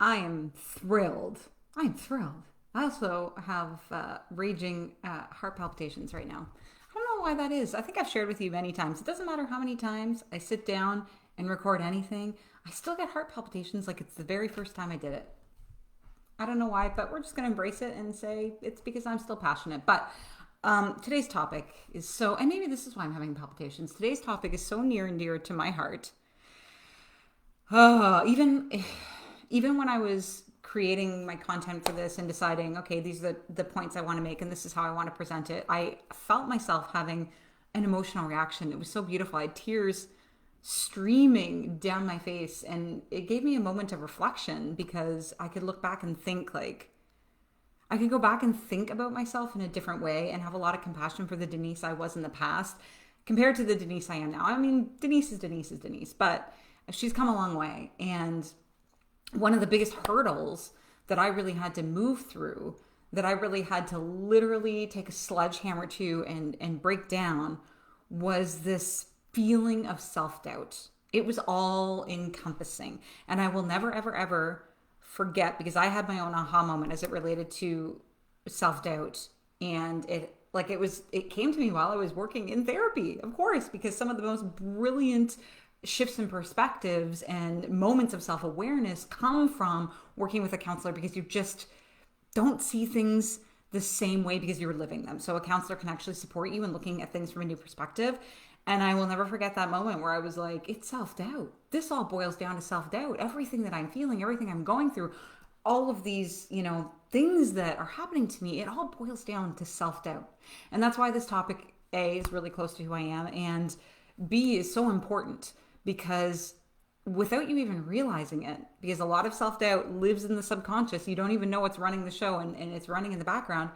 I am thrilled. I am thrilled. I also have raging heart palpitations right now. I don't know why that is. I think I've shared with you many times. It doesn't matter how many times I sit down and record anything, I still get heart palpitations like it's the very first time I did it. I don't know why, but we're just going to embrace it and say it's because I'm still passionate. But today's topic is so, and maybe this is why I'm having palpitations. Today's topic is so near and dear to my heart. Even when I was creating my content for this and deciding, okay, these are the points I want to make and this is how I want to present it, I felt myself having an emotional reaction. It was so beautiful. I had tears streaming down my face, and it gave me a moment of reflection because I could look back and think like I could go back and think about myself in a different way and have a lot of compassion for the Denise I was in the past compared to the Denise I am now. I mean, Denise is Denise, but she's come a long way. And one of the biggest hurdles that I really had to move through, that I really had to literally take a sledgehammer to and break down, was this feeling of self-doubt. It was all encompassing. And I will never, ever, ever forget, because I had my own aha moment as it related to self-doubt. And it came to me while I was working in therapy, of course, because some of the most brilliant shifts in perspectives and moments of self-awareness come from working with a counselor, because you just don't see things the same way because you're living them. So a counselor can actually support you in looking at things from a new perspective. And I will never forget that moment where I was like, it's self-doubt. This all boils down to self-doubt. Everything that I'm feeling, everything I'm going through, all of these, things that are happening to me, it all boils down to self-doubt. And that's why this topic, A, is really close to who I am, and B, is so important, because without you even realizing it, because a lot of self-doubt lives in the subconscious, you don't even know what's running the show, and it's running in the background,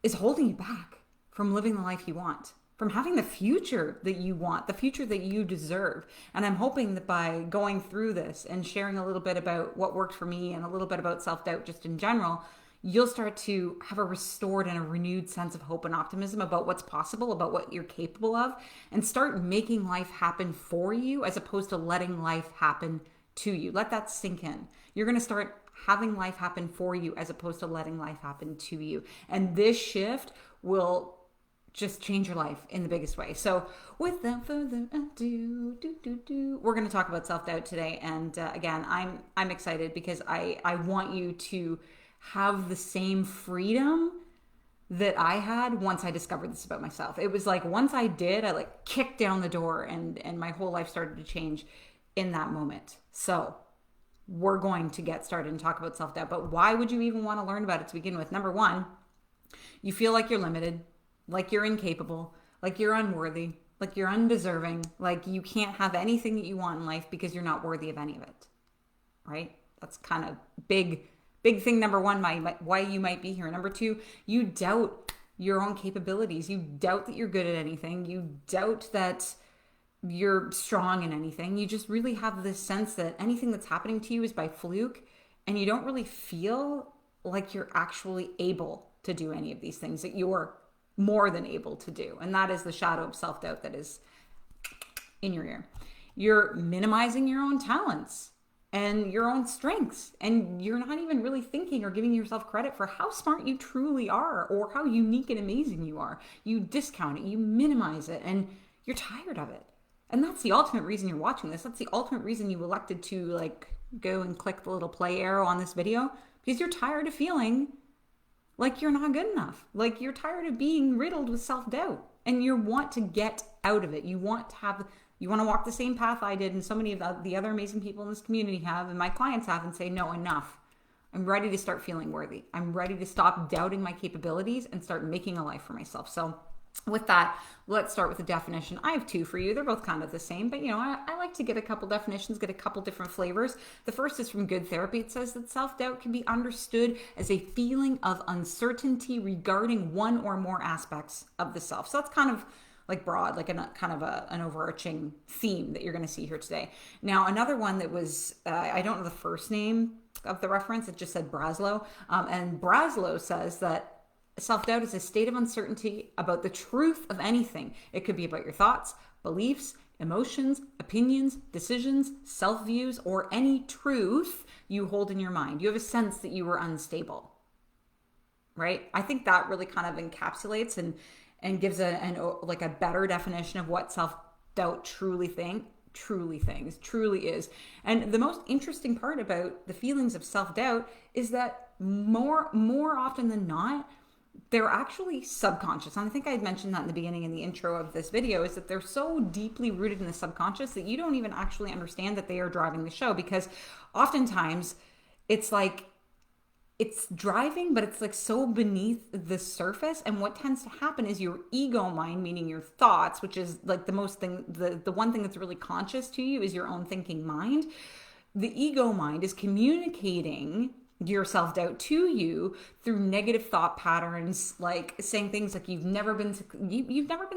is holding you back from living the life you want, from having the future that you want, the future that you deserve. And I'm hoping that by going through this and sharing a little bit about what worked for me and a little bit about self-doubt just in general, you'll start to have a restored and a renewed sense of hope and optimism about what's possible, about what you're capable of, and start making life happen for you as opposed to letting life happen to you. Let that sink in. You're going to start having life happen for you as opposed to letting life happen to you. And this shift will just change your life in the biggest way. So without further ado, we're going to talk about self-doubt today. And again, I'm excited because I want you to have the same freedom that I had once I discovered this about myself. It was like once I did, I like kicked down the door, and my whole life started to change in that moment. So we're going to get started and talk about self-doubt. But why would you even want to learn about it to begin with? Number one, you feel like you're limited, like you're incapable, like you're unworthy, like you're undeserving, like you can't have anything that you want in life because you're not worthy of any of it, right? That's kind of big thing. Number one, why you might be here. Number two, you doubt your own capabilities. You doubt that you're good at anything. You doubt that you're strong in anything. You just really have this sense that anything that's happening to you is by fluke, and you don't really feel like you're actually able to do any of these things that you're more than able to do. And that is the shadow of self-doubt that is in your ear. You're minimizing your own talents and your own strengths, and you're not even really thinking or giving yourself credit for how smart you truly are or how unique and amazing you are. You discount it, you minimize it, and you're tired of it. And that's the ultimate reason you're watching this. That's the ultimate reason you elected to go and click the little play arrow on this video, because you're tired of feeling like you're not good enough. Like you're tired of being riddled with self-doubt, and you want to get out of it. You want to walk the same path I did, and so many of the other amazing people in this community have, and my clients have, and say, no, enough. I'm ready to start feeling worthy. I'm ready to stop doubting my capabilities and start making a life for myself. So with that, let's start with the definition. I have two for you. They're both kind of the same, but I like to get a couple definitions, get a couple different flavors. The first is from Good Therapy. It says that self-doubt can be understood as a feeling of uncertainty regarding one or more aspects of the self. So that's kind of like broad, like an overarching theme that you're going to see here today. Now, another one that was, I don't know the first name of the reference. It just said Braslow. And Braslow says that self-doubt is a state of uncertainty about the truth of anything. It could be about your thoughts, beliefs, emotions, opinions, decisions, self-views, or any truth you hold in your mind. You have a sense that you were unstable, right? I think that really kind of encapsulates and gives a better definition of what self-doubt truly is. And the most interesting part about the feelings of self-doubt is that more often than not, they're actually subconscious. And I think I had mentioned that in the beginning, in the intro of this video, is that they're so deeply rooted in the subconscious that you don't even actually understand that they are driving the show, because oftentimes it's like it's driving, but it's like so beneath the surface. And what tends to happen is your ego mind, meaning your thoughts, which is like the one thing that's really conscious to you is your own thinking mind. The ego mind is communicating your self-doubt to you through negative thought patterns, like saying things like you've never been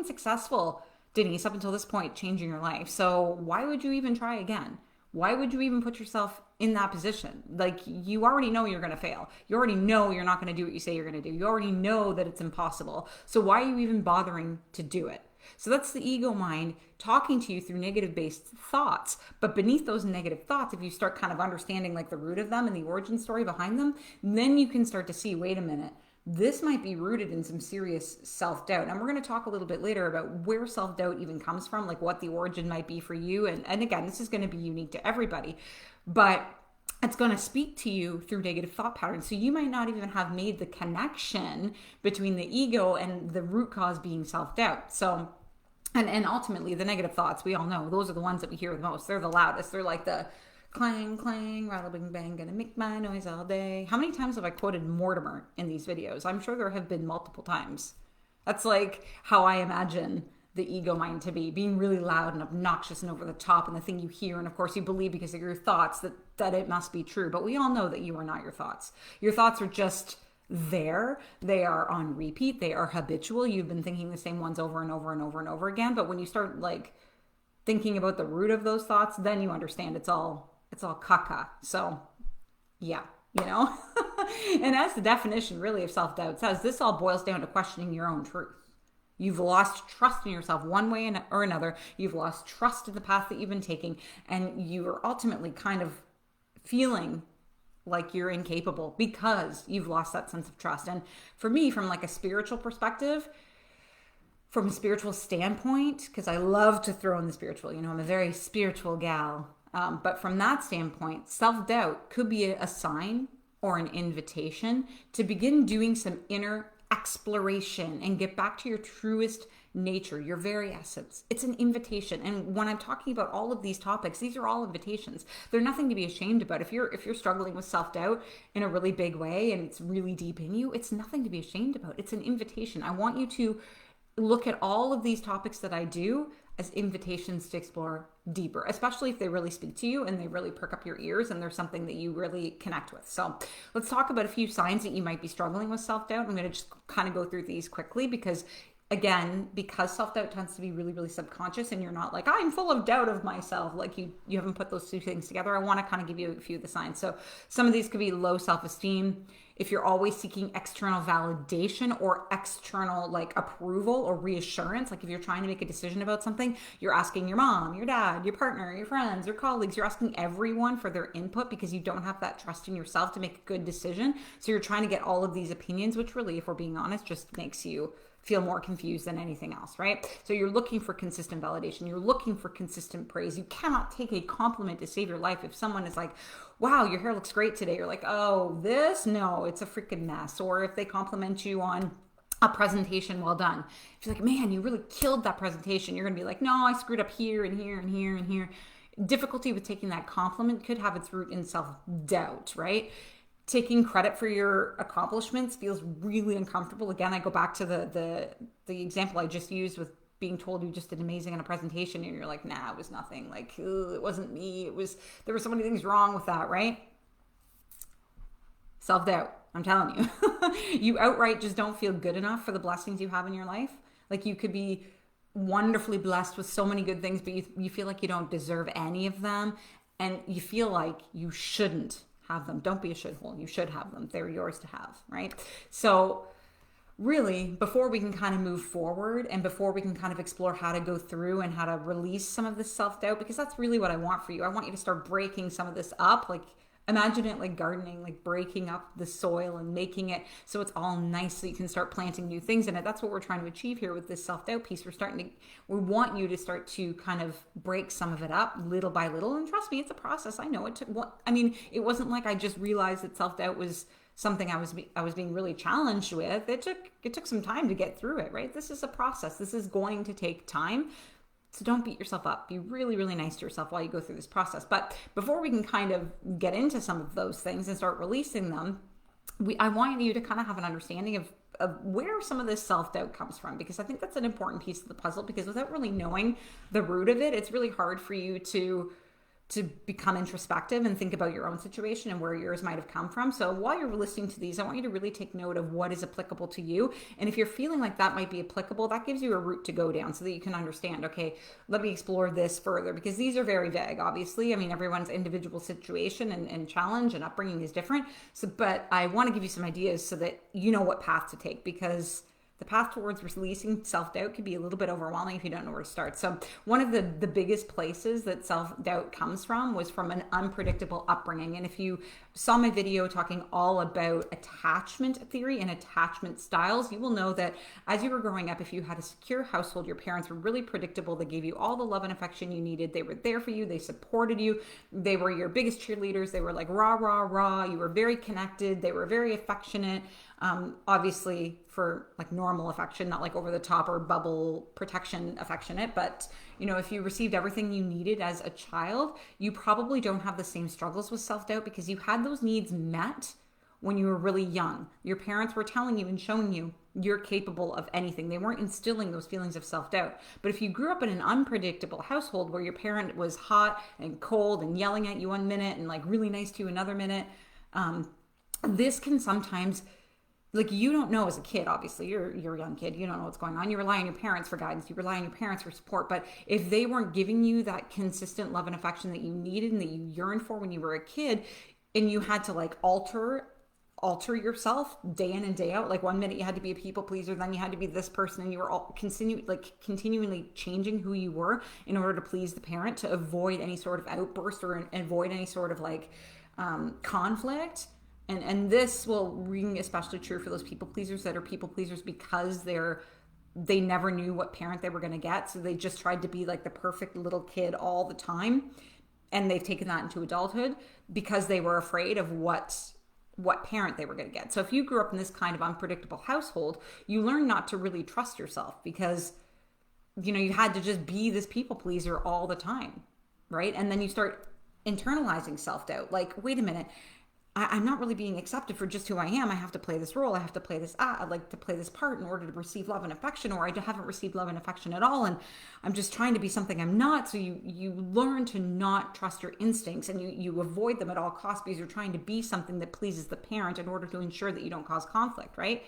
successful, Denise, up until this point, changing your life. So why would you even try again? Why would you even put yourself in that position? Like, you already know you're going to fail. You already know you're not going to do what you say you're going to do. You already know that it's impossible. So why are you even bothering to do it? So that's the ego mind talking to you through negative based thoughts. But beneath those negative thoughts, if you start kind of understanding like the root of them and the origin story behind them, then you can start to see, wait a minute, this might be rooted in some serious self-doubt. And we're going to talk a little bit later about where self-doubt even comes from, like what the origin might be for you. And again, this is going to be unique to everybody, but it's going to speak to you through negative thought patterns. So you might not even have made the connection between the ego and the root cause being self-doubt. So, and ultimately the negative thoughts, we all know, those are the ones that we hear the most. They're the loudest. They're like the clang, clang, rattle, bing, bang, gonna make my noise all day. How many times have I quoted Mortimer in these videos? I'm sure there have been multiple times. That's like how I imagine the ego mind to be, being really loud and obnoxious and over the top, and the thing you hear, and of course you believe because of your thoughts that it must be true. But we all know that you are not your thoughts. Your thoughts are just there. They are on repeat. They are habitual. You've been thinking the same ones over and over and over and over again. But when you start like thinking about the root of those thoughts, then you understand it's all caca. So yeah, you know. And as the definition really of self-doubt says, this all boils down to questioning your own truth. You've lost trust in yourself one way or another. You've lost trust in the path that you've been taking, and you are ultimately kind of feeling like you're incapable because you've lost that sense of trust. And for me, from like a spiritual perspective, from a spiritual standpoint, because I love to throw in the spiritual, you know, I'm a very spiritual gal. But from that standpoint, self-doubt could be a sign or an invitation to begin doing some inner exploration and get back to your truest nature, your very essence. It's an invitation. And when I'm talking about all of these topics, these are all invitations. They're nothing to be ashamed about. If you're struggling with self-doubt in a really big way and it's really deep in you, it's nothing to be ashamed about. It's an invitation. I want you to look at all of these topics that I do as invitations to explore deeper, especially if they really speak to you and they really perk up your ears and there's something that you really connect with. So let's talk about a few signs that you might be struggling with self-doubt. I'm going to just kind of go through these quickly because, again, because self-doubt tends to be really, really subconscious and you're not like, I'm full of doubt of myself. Like you haven't put those two things together. I want to kind of give you a few of the signs. So some of these could be low self-esteem. If you're always seeking external validation or external like approval or reassurance, like if you're trying to make a decision about something, you're asking your mom, your dad, your partner, your friends, your colleagues, you're asking everyone for their input because you don't have that trust in yourself to make a good decision. So you're trying to get all of these opinions, which really, if we're being honest, just makes you feel more confused than anything else, right? So you're looking for consistent validation. You're looking for consistent praise. You cannot take a compliment to save your life. If someone is like, wow, your hair looks great today, you're like, oh, this? No, it's a freaking mess. Or if they compliment you on a presentation, well done. If you're like, man, you really killed that presentation, you're going to be like, no, I screwed up here and here and here and here. Difficulty with taking that compliment could have its root in self-doubt, right? Taking credit for your accomplishments feels really uncomfortable. Again, I go back to the example I just used with being told you just did amazing on a presentation and you're like, nah, it was nothing. Like, it wasn't me. There were so many things wrong with that, right? Self-doubt, I'm telling you. You outright just don't feel good enough for the blessings you have in your life. Like you could be wonderfully blessed with so many good things, but you feel like you don't deserve any of them. And you feel like you shouldn't have them. Don't be a shithole. You should have them. They're yours to have, right? So really, before we can kind of move forward and before we can kind of explore how to go through and how to release some of this self-doubt, because that's really what I want for you. I want you to start breaking some of this up. Like, imagine it like gardening, like breaking up the soil and making it so it's all nice so you can start planting new things in it. That's what we're trying to achieve here with this self-doubt piece. We want you to start to kind of break some of it up little by little. And trust me, it's a process. I know it took it wasn't like I just realized that self-doubt was something I was being really challenged with. It took some time to get through it, right? This is a process. This is going to take time. So don't beat yourself up. Be really, really nice to yourself while you go through this process. But before we can kind of get into some of those things and start releasing them, I want you to kind of have an understanding of where some of this self-doubt comes from, because I think that's an important piece of the puzzle, because without really knowing the root of it, it's really hard for you to become introspective and think about your own situation and where yours might have come from. So while you're listening to these, I want you to really take note of what is applicable to you. And if you're feeling like that might be applicable, that gives you a route to go down so that you can understand, okay, let me explore this further, because these are very vague, obviously. I mean, everyone's individual situation and challenge and upbringing is different. So, but I want to give you some ideas so that you know what path to take, because the path towards releasing self-doubt can be a little bit overwhelming if you don't know where to start. So one of the biggest places that self-doubt comes from was from an unpredictable upbringing. And if you saw my video talking all about attachment theory and attachment styles, you will know that as you were growing up, if you had a secure household, your parents were really predictable. They gave you all the love and affection you needed. They were there for you. They supported you. They were your biggest cheerleaders. They were like rah, rah, rah. You were very connected. They were very affectionate. Obviously for like normal affection, not like over the top or bubble protection affectionate, but if you received everything you needed as a child, you probably don't have the same struggles with self-doubt because you had those needs met when you were really young. Your parents were telling you and showing you you're capable of anything. They weren't instilling those feelings of self-doubt. But if you grew up in an unpredictable household where your parent was hot and cold and yelling at you one minute and like really nice to you another minute, this can sometimes, like, you don't know as a kid, obviously, you're a young kid, you don't know what's going on. You rely on your parents for guidance. You rely on your parents for support. But if they weren't giving you that consistent love and affection that you needed and that you yearned for when you were a kid, and you had to like alter yourself day in and day out, like one minute you had to be a people pleaser, then you had to be this person, and you were all continually changing who you were in order to please the parent, to avoid any sort of outburst or avoid any sort of like conflict. And this will ring especially true for those people pleasers that are people pleasers because they never knew what parent they were going to get. So they just tried to be like the perfect little kid all the time. And they've taken that into adulthood because they were afraid of what parent they were going to get. So if you grew up in this kind of unpredictable household, you learn not to really trust yourself because, you had to just be this people pleaser all the time, right? And then you start internalizing self-doubt. Like, wait a minute, I'm not really being accepted for just who I am. I have to play this role. I have to play this. I'd like to play this part in order to receive love and affection, or I haven't received love and affection at all. And I'm just trying to be something I'm not. So you learn to not trust your instincts, and you avoid them at all costs because you're trying to be something that pleases the parent in order to ensure that you don't cause conflict, right?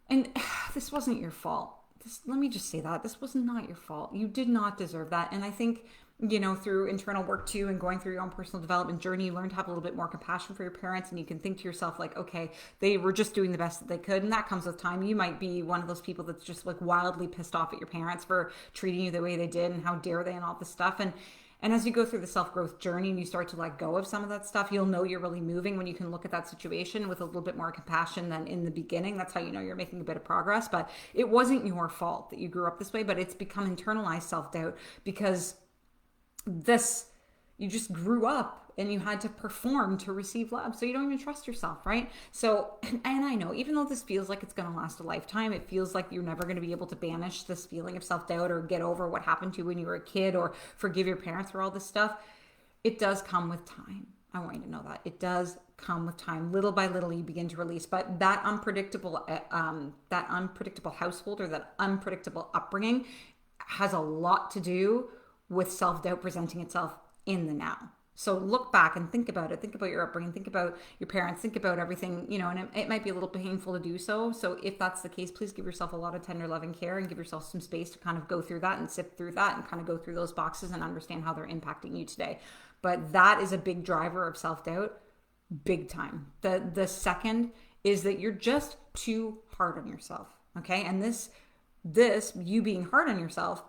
And this wasn't your fault. Let me just say that. This was not your fault. You did not deserve that. And I think, through internal work too and going through your own personal development journey, you learn to have a little bit more compassion for your parents, and you can think to yourself like, okay, they were just doing the best that they could. And that comes with time. You might be one of those people that's just like wildly pissed off at your parents for treating you the way they did and how dare they and all this stuff. And as you go through the self-growth journey and you start to let go of some of that stuff, you'll know you're really moving when you can look at that situation with a little bit more compassion than in the beginning. That's how you know you're making a bit of progress. But it wasn't your fault that you grew up this way, but it's become internalized self-doubt because you just grew up and you had to perform to receive love. So you don't even trust yourself, right? So, and I know, even though this feels like it's going to last a lifetime, it feels like you're never going to be able to banish this feeling of self-doubt or get over what happened to you when you were a kid or forgive your parents for all this stuff. It does come with time. I want you to know that. It does come with time. Little by little, you begin to release. But that unpredictable household or that unpredictable upbringing has a lot to do with self-doubt presenting itself in the now. So look back and think about it. Think about your upbringing. Think about your parents. Think about everything, and it might be a little painful to do so. So if that's the case, please give yourself a lot of tender love and care and give yourself some space to kind of go through that and sift through that and kind of go through those boxes and understand how they're impacting you today. But that is a big driver of self-doubt, big time. The second is that you're just too hard on yourself. Okay. And this you being hard on yourself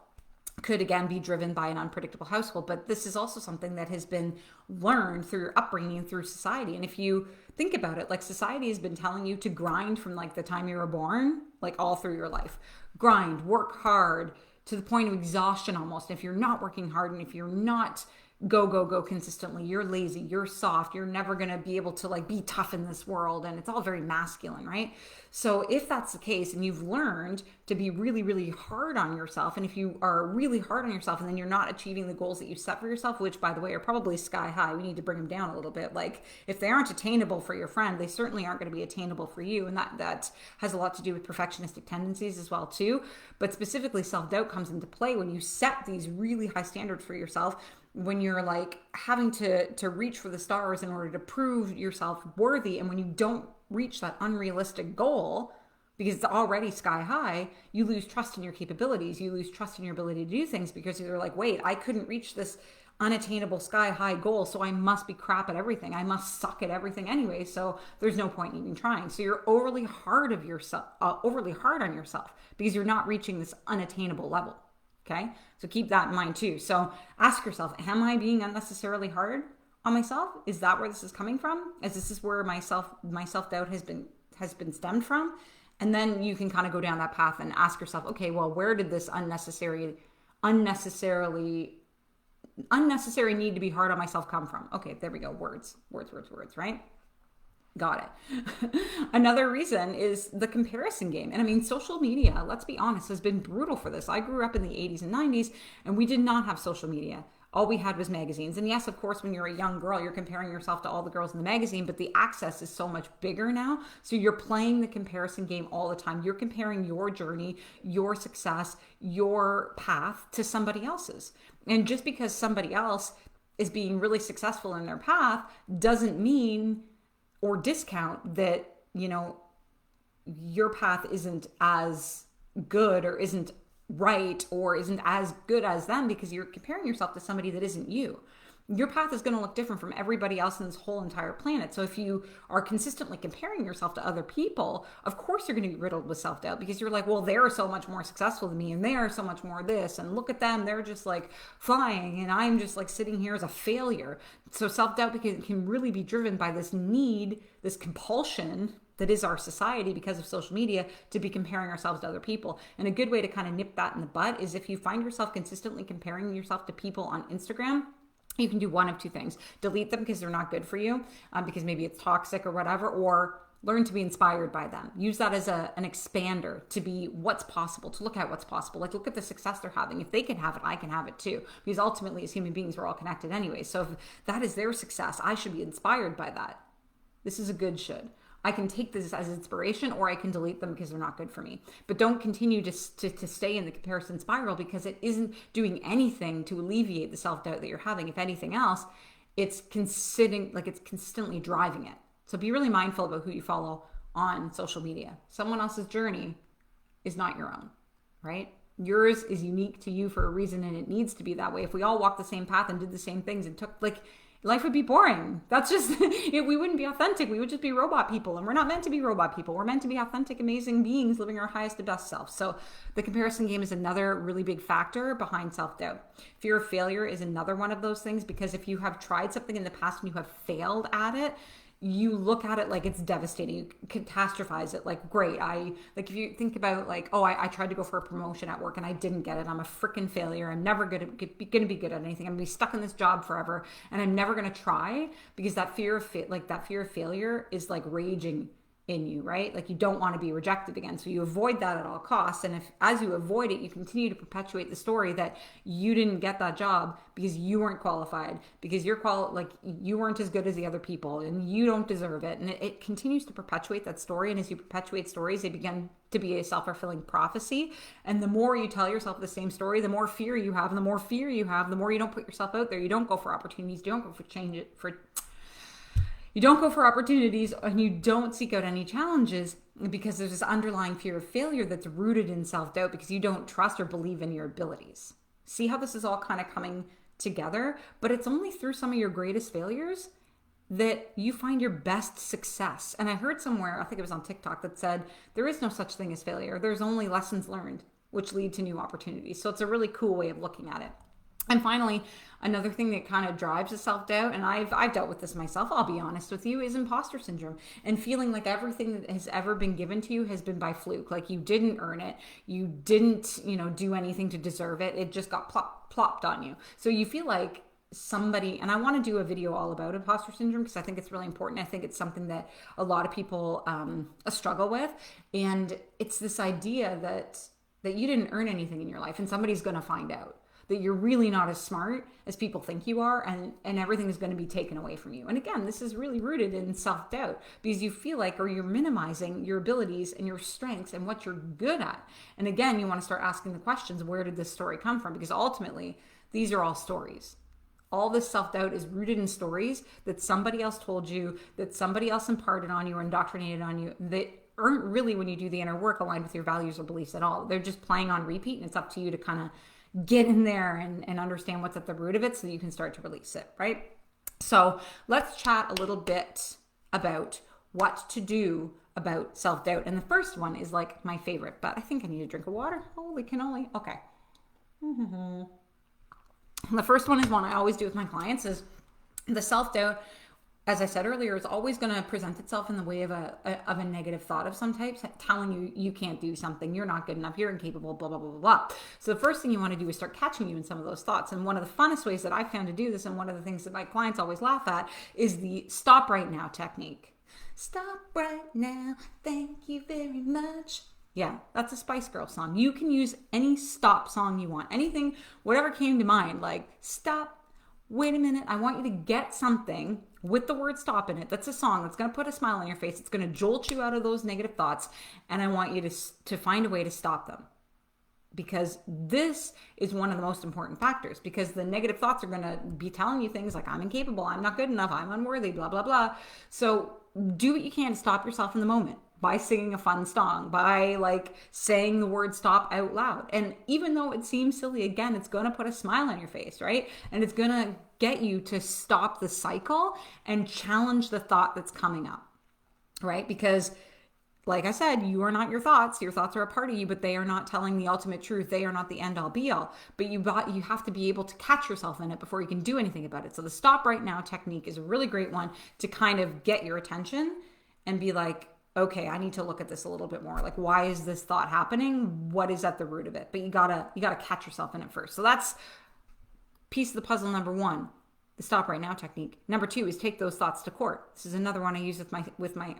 could again be driven by an unpredictable household, but this is also something that has been learned through your upbringing, through society. And if you think about it, like society has been telling you to grind from like the time you were born, like all through your life. Grind, work hard to the point of exhaustion almost. If you're not working hard and if you're not go consistently, you're lazy, you're soft, you're never going to be able to like be tough in this world. And it's all very masculine, right? So if that's the case and you've learned to be really, really hard on yourself, and if you are really hard on yourself and then you're not achieving the goals that you set for yourself, which by the way are probably sky high, we need to bring them down a little bit. Like if they aren't attainable for your friend, they certainly aren't going to be attainable for you. And that has a lot to do with perfectionistic tendencies as well too. But specifically self-doubt comes into play when you set these really high standards for yourself, when you're like having to reach for the stars in order to prove yourself worthy. And when you don't reach that unrealistic goal because it's already sky high, you lose trust in your capabilities. You lose trust in your ability to do things because you're like, wait, I couldn't reach this unattainable sky high goal, so I must be crap at everything. I must suck at everything anyway, so there's no point in even trying. So you're overly hard on yourself because you're not reaching this unattainable level. Okay, so keep that in mind too. So ask yourself, am I being unnecessarily hard on myself? Is that where this is coming from? Is this where my self-doubt has been stemmed from? And then you can kind of go down that path and ask yourself, okay, well, where did this unnecessary need to be hard on myself come from? Okay, there we go. Words, right? Got it. Another reason is the comparison game. And I mean, social media, let's be honest, has been brutal for this. I grew up in the 80s and 90s and we did not have social media. All we had was magazines. And yes, of course, when you're a young girl, you're comparing yourself to all the girls in the magazine, but the access is so much bigger now. So you're playing the comparison game all the time. You're comparing your journey, your success, your path to somebody else's. And just because somebody else is being really successful in their path doesn't mean or discount that, you know, your path isn't as good or isn't right or isn't as good as them because you're comparing yourself to somebody that isn't you. Your path is going to look different from everybody else in this whole entire planet. So if you are consistently comparing yourself to other people, of course you're going to be riddled with self-doubt because you're like, well, they're so much more successful than me and they are so much more this, and look at them, they're just like flying and I'm just like sitting here as a failure. So self-doubt can really be driven by this need, this compulsion that is our society because of social media to be comparing ourselves to other people. And a good way to kind of nip that in the bud is if you find yourself consistently comparing yourself to people on Instagram, you can do one of two things. Delete them because they're not good for you, because maybe it's toxic or whatever, or learn to be inspired by them. Use that as an expander to be what's possible, to look at what's possible. Like look at the success they're having. If they can have it, I can have it too. Because ultimately as human beings, we're all connected anyway. So if that is their success, I should be inspired by that. This is a good should. I can take this as inspiration or I can delete them because they're not good for me. But don't continue to stay in the comparison spiral because it isn't doing anything to alleviate the self-doubt that you're having. If anything else, it's consistently driving it. So be really mindful about who you follow on social media. Someone else's journey is not your own, right? Yours is unique to you for a reason and it needs to be that way. If we all walked the same path and did the same things and took life would be boring. That's just we wouldn't be authentic. We would just be robot people. And we're not meant to be robot people. We're meant to be authentic, amazing beings living our highest and best self. So the comparison game is another really big factor behind self-doubt. Fear of failure is another one of those things because if you have tried something in the past and you have failed at it, you look at it like it's devastating. You catastrophize it like, great. If you think about like, oh, I tried to go for a promotion at work and I didn't get it. I'm a freaking failure. I'm never going to be good at anything. I'm going to be stuck in this job forever and I'm never going to try because that fear of failure is like raging in you, right? Like you don't want to be rejected again. So you avoid that at all costs. And if as you avoid it, you continue to perpetuate the story that you didn't get that job because you weren't qualified, because you weren't as good as the other people and you don't deserve it. And it continues to perpetuate that story. And as you perpetuate stories, they begin to be a self-fulfilling prophecy. And the more you tell yourself the same story, the more fear you have. And the more fear you have, the more you don't put yourself out there. You don't go for opportunities. You don't go for change it for You don't go for opportunities and you don't seek out any challenges because there's this underlying fear of failure that's rooted in self-doubt because you don't trust or believe in your abilities. See how this is all kind of coming together? But it's only through some of your greatest failures that you find your best success. And I heard somewhere, I think it was on TikTok, that said, there is no such thing as failure. There's only lessons learned, which lead to new opportunities. So it's a really cool way of looking at it. And finally, another thing that kind of drives the self-doubt, and I've dealt with this myself, I'll be honest with you, is imposter syndrome, and feeling like everything that has ever been given to you has been by fluke. Like you didn't earn it, you didn't, do anything to deserve it. It just got plopped on you. So you feel like somebody, and I want to do a video all about imposter syndrome because I think it's really important. I think it's something that a lot of people struggle with, and it's this idea that you didn't earn anything in your life, and somebody's going to find out that you're really not as smart as people think you are, and everything is going to be taken away from you. And again, this is really rooted in self-doubt because you feel like, or you're minimizing your abilities and your strengths and what you're good at. And again, you want to start asking the questions, where did this story come from? Because ultimately, these are all stories. All this self-doubt is rooted in stories that somebody else told you, that somebody else imparted on you or indoctrinated on you, that aren't really, when you do the inner work, aligned with your values or beliefs at all. They're just playing on repeat, and it's up to you to kind of get in there and understand what's at the root of it so that you can start to release it, right? So let's chat a little bit about what to do about self-doubt. And the first one is like my favorite, but I think I need a drink of water. Holy cannoli. Okay. The first one is one I always do with my clients is the self-doubt, as I said earlier, is always going to present itself in the way of a negative thought of some type, telling you you can't do something, you're not good enough, you're incapable, blah, blah, blah, blah, blah. So the first thing you want to do is start catching you in some of those thoughts. And one of the funnest ways that I found to do this, and one of the things that my clients always laugh at, is the stop right now technique. Stop right now. Thank you very much. Yeah, that's a Spice Girls song. You can use any stop song you want. Anything, whatever came to mind, like stop, wait a minute, I want you to get something with the word stop in it. That's a song that's going to put a smile on your face. It's going to jolt you out of those negative thoughts. And I want you to find a way to stop them. Because this is one of the most important factors. Because the negative thoughts are going to be telling you things like, I'm incapable, I'm not good enough, I'm unworthy, blah, blah, blah. So do what you can to stop yourself in the moment. By singing a fun song, by like saying the word stop out loud. And even though it seems silly, again, it's going to put a smile on your face, right? And it's going to get you to stop the cycle and challenge the thought that's coming up, right? Because like I said, you are not your thoughts. Your thoughts are a part of you, but they are not telling the ultimate truth. They are not the end all be all. But you have to be able to catch yourself in it before you can do anything about it. So the stop right now technique is a really great one to kind of get your attention and be like, okay, I need to look at this a little bit more. Like, why is this thought happening? What is at the root of it? But you gotta catch yourself in it first. So that's piece of the puzzle number one, the stop right now technique. Number two is take those thoughts to court. This is another one I use with my with my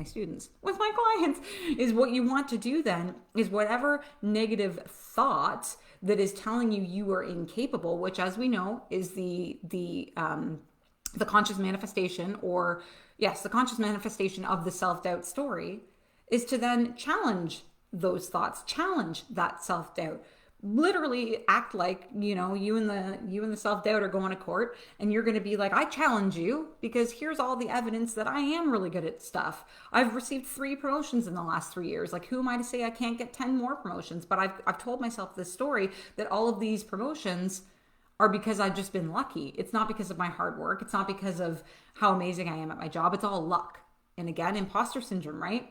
students, with my clients, is what you want to do then is whatever negative thought that is telling you you are incapable, which as we know is the conscious manifestation, or yes, the conscious manifestation of the self-doubt story, is to then challenge those thoughts, challenge that self-doubt. Literally act like, you and the self-doubt are going to court, and you're going to be like, I challenge you because here's all the evidence that I am really good at stuff. I've received 3 promotions in the last 3 years. Like, who am I to say I can't get 10 more promotions? But I've told myself this story that all of these promotions are because I've just been lucky. It's not because of my hard work. It's not because of how amazing I am at my job. It's all luck. And again, imposter syndrome, right,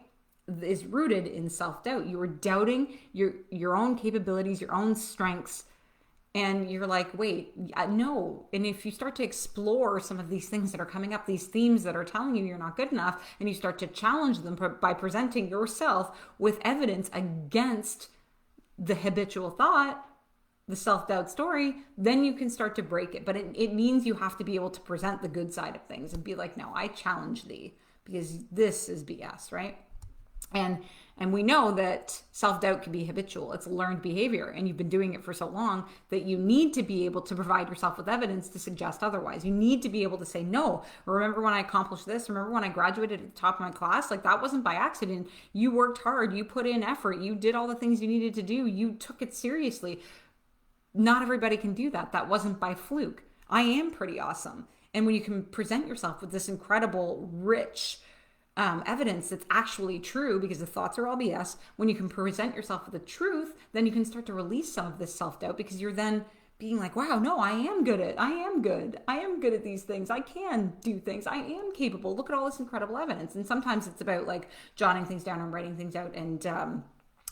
is rooted in self-doubt. You are doubting your own capabilities, your own strengths. And you're like, wait, no. And if you start to explore some of these things that are coming up, these themes that are telling you you're not good enough, and you start to challenge them by presenting yourself with evidence against the habitual thought, the self-doubt story, then you can start to break it. But it means you have to be able to present the good side of things and be like, no, I challenge thee because this is BS, right? And we know that self-doubt can be habitual. It's learned behavior, and you've been doing it for so long that you need to be able to provide yourself with evidence to suggest otherwise. You need to be able to say, no, remember when I accomplished this? Remember when I graduated at the top of my class? Like, that wasn't by accident. You worked hard. You put in effort. You did all the things you needed to do. You took it seriously. Not everybody can do that. That wasn't by fluke. I am pretty awesome. And when you can present yourself with this incredible, rich evidence that's actually true, because the thoughts are all BS, when you can present yourself with the truth, then you can start to release some of this self-doubt, because you're then being like, wow, no, I am good. I am good. I am good at these things. I can do things. I am capable. Look at all this incredible evidence. And sometimes it's about like jotting things down and writing things out. And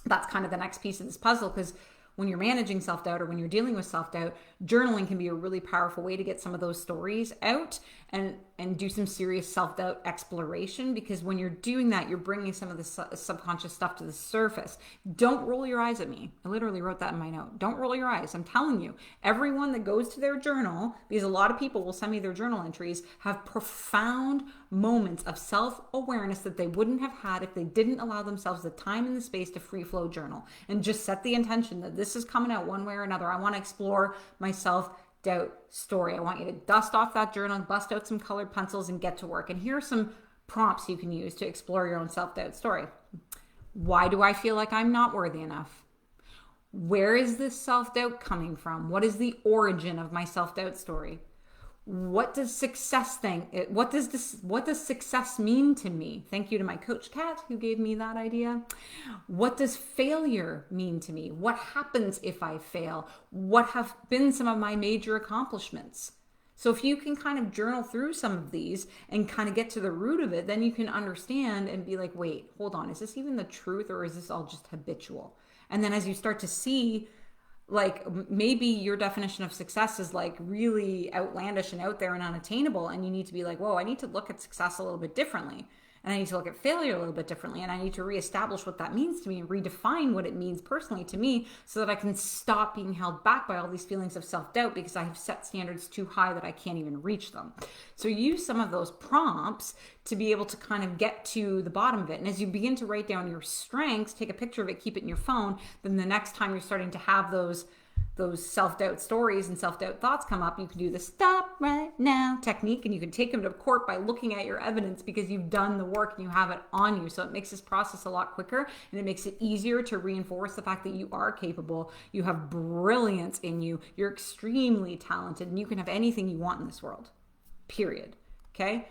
that's kind of the next piece of this puzzle, because when you're managing self-doubt or when you're dealing with self-doubt, journaling can be a really powerful way to get some of those stories out and do some serious self-doubt exploration, because when you're doing that, you're bringing some of the subconscious stuff to the surface. Don't roll your eyes at me. I literally wrote that in my note. Don't roll your eyes. I'm telling you, everyone that goes to their journal, because a lot of people will send me their journal entries, have profound moments of self-awareness that they wouldn't have had if they didn't allow themselves the time and the space to free flow journal and just set the intention that this is coming out one way or another. I want to explore my self-doubt story. I want you to dust off that journal, bust out some colored pencils, and get to work. And here are some prompts you can use to explore your own self-doubt story. Why do I feel like I'm not worthy enough? Where is this self-doubt coming from? What is the origin of my self-doubt story? What does success mean to me? Thank you to my coach Kat, who gave me that idea. What does failure mean to me? What happens if I fail? What have been some of my major accomplishments? So if you can kind of journal through some of these and kind of get to the root of it, then you can understand and be like, wait, hold on, is this even the truth, or is this all just habitual? And then as you start to see, like, maybe your definition of success is like really outlandish and out there and unattainable, and you need to be like, whoa, I need to look at success a little bit differently, and I need to look at failure a little bit differently, and I need to reestablish what that means to me and redefine what it means personally to me, so that I can stop being held back by all these feelings of self-doubt because I have set standards too high that I can't even reach them. So use some of those prompts to be able to kind of get to the bottom of it. And as you begin to write down your strengths, take a picture of it, keep it in your phone, then the next time you're starting to have those self-doubt stories and self-doubt thoughts come up, you can do the stop right now technique, and you can take them to court by looking at your evidence, because you've done the work and you have it on you. So it makes this process a lot quicker, and it makes it easier to reinforce the fact that you are capable, you have brilliance in you, you're extremely talented, and you can have anything you want in this world, period. Okay?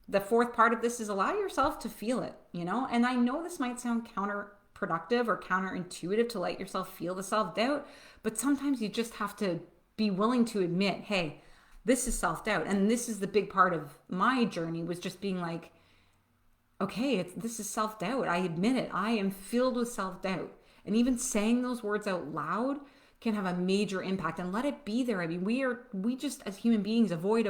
The fourth part of this is allow yourself to feel it, and I know this might sound counterproductive or counterintuitive to let yourself feel the self-doubt, but sometimes you just have to be willing to admit, hey, this is self-doubt. And this is the big part of my journey, was just being like, okay, this is self-doubt. I admit it. I am filled with self-doubt. And even saying those words out loud can have a major impact, and let it be there. I mean, we just as human beings avoid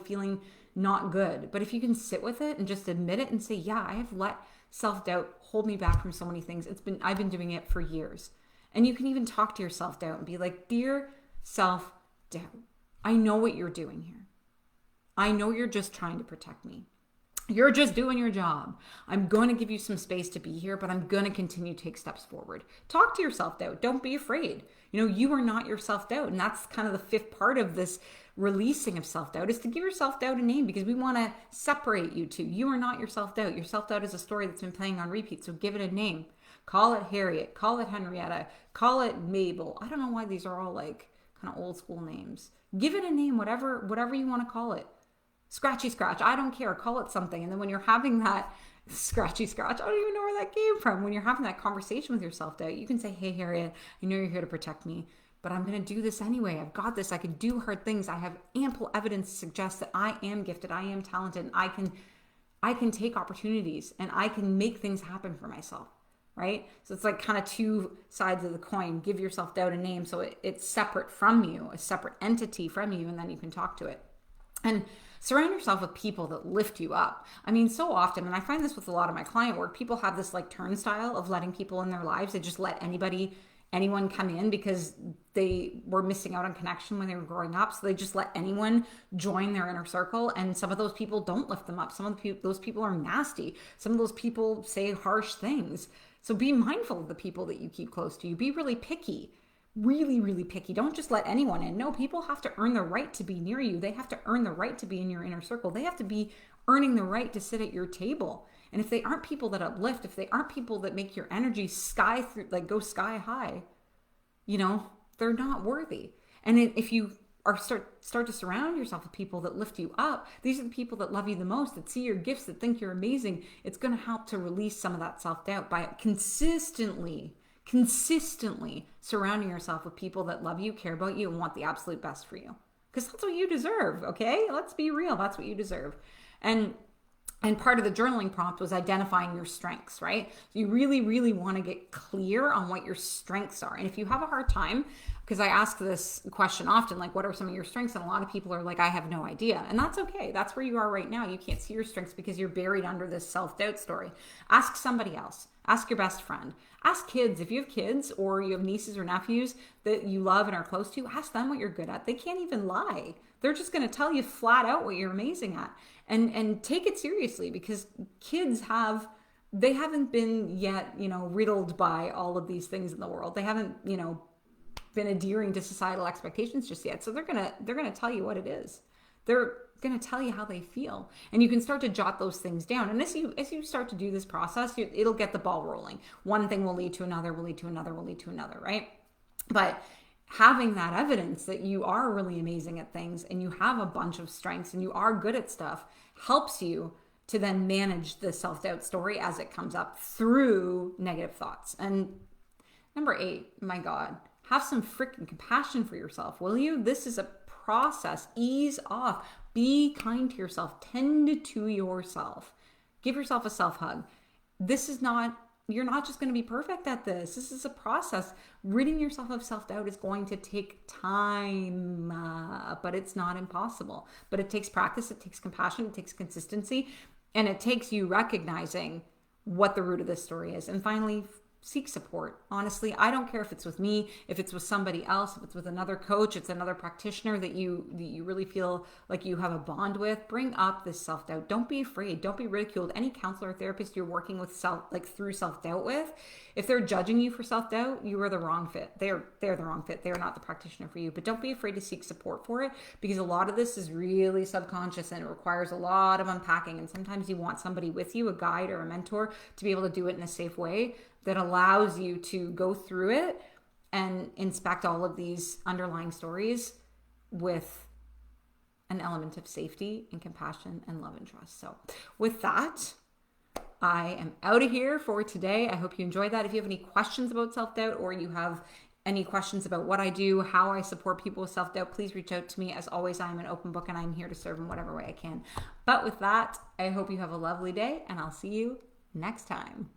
feeling not good. But if you can sit with it and just admit it and say, yeah, I have let self-doubt hold me back from so many things. I've been doing it for years. And you can even talk to your self-doubt and be like, dear self-doubt, I know what you're doing here. I know you're just trying to protect me. You're just doing your job. I'm going to give you some space to be here, but I'm going to continue to take steps forward. Talk to your self-doubt. Don't be afraid. You are not your self-doubt. And that's kind of the fifth part of this releasing of self-doubt, is to give your self-doubt a name, because we want to separate you two. You are not your self-doubt. Your self-doubt is a story that's been playing on repeat. So give it a name. Call it Harriet, call it Henrietta, call it Mabel. I don't know why these are all like kind of old school names. Give it a name, whatever you want to call it. Scratchy Scratch, I don't care, call it something. And then when you're having that Scratchy Scratch, I don't even know where that came from. When you're having that conversation with your self-doubt, you can say, hey Harriet, I know you're here to protect me, but I'm going to do this anyway. I've got this. I can do hard things. I have ample evidence to suggest that I am gifted, I am talented, and I can take opportunities, and I can make things happen for myself. Right? So it's like kind of two sides of the coin. Give your self-doubt a name so it's separate from you, a separate entity from you, and then you can talk to it. And surround yourself with people that lift you up. I mean, so often, and I find this with a lot of my client work, people have this like turnstile of letting people in their lives. They just let anyone come in because they were missing out on connection when they were growing up. So they just let anyone join their inner circle. And some of those people don't lift them up. Some of those people are nasty. Some of those people say harsh things. So be mindful of the people that you keep close to you. Be really picky, really, really picky. Don't just let anyone in. No, people have to earn the right to be near you. They have to earn the right to be in your inner circle. They have to be earning the right to sit at your table. And if they aren't people that uplift, if they aren't people that make your energy go sky high, they're not worthy. And if you start to surround yourself with people that lift you up, these are the people that love you the most, that see your gifts, that think you're amazing. It's going to help to release some of that self-doubt by consistently consistently surrounding yourself with people that love you, care about you, and want the absolute best for you. Because that's what you deserve, okay? Let's be real. That's what you deserve. And part of the journaling prompt was identifying your strengths, right? So you really, really want to get clear on what your strengths are. And if you have a hard time, because I ask this question often, like, what are some of your strengths? And a lot of people are like, I have no idea. And that's okay. That's where you are right now. You can't see your strengths because you're buried under this self-doubt story. Ask somebody else. Ask your best friend. Ask kids. If you have kids or you have nieces or nephews that you love and are close to, ask them what you're good at. They can't even lie. They're just going to tell you flat out what you're amazing at. And take it seriously, because kids they haven't been yet, riddled by all of these things in the world. They haven't, been adhering to societal expectations just yet. So they're going to tell you what it is. They're going to tell you how they feel. And you can start to jot those things down. And as you start to do this process, it'll get the ball rolling. One thing will lead to another, will lead to another, will lead to another, right? But having that evidence that you are really amazing at things and you have a bunch of strengths and you are good at stuff helps you to then manage the self-doubt story as it comes up through negative thoughts. And number 8, my God, have some freaking compassion for yourself, will you? This is a process. Ease off. Be kind to yourself. Tend to yourself. Give yourself a self-hug. You're not just going to be perfect at this. This is a process. Ridding yourself of self-doubt is going to take time, but it's not impossible. But it takes practice, it takes compassion, it takes consistency, and it takes you recognizing what the root of this story is. And finally, seek support. Honestly, I don't care if it's with me, if it's with somebody else, if it's with another coach, it's another practitioner that you really feel like you have a bond with. Bring up this self-doubt. Don't be afraid. Don't be ridiculed. Any counselor or therapist you're working with through self-doubt with, if they're judging you for self-doubt, you are the wrong fit. They're the wrong fit. They're not the practitioner for you. But don't be afraid to seek support for it, because a lot of this is really subconscious and it requires a lot of unpacking. And sometimes you want somebody with you, a guide or a mentor, to be able to do it in a safe way that allows you to go through it and inspect all of these underlying stories with an element of safety and compassion and love and trust. So with that, I am out of here for today. I hope you enjoyed that. If you have any questions about self-doubt, or you have any questions about what I do, how I support people with self-doubt, please reach out to me. As always, I am an open book and I'm here to serve in whatever way I can. But with that, I hope you have a lovely day and I'll see you next time.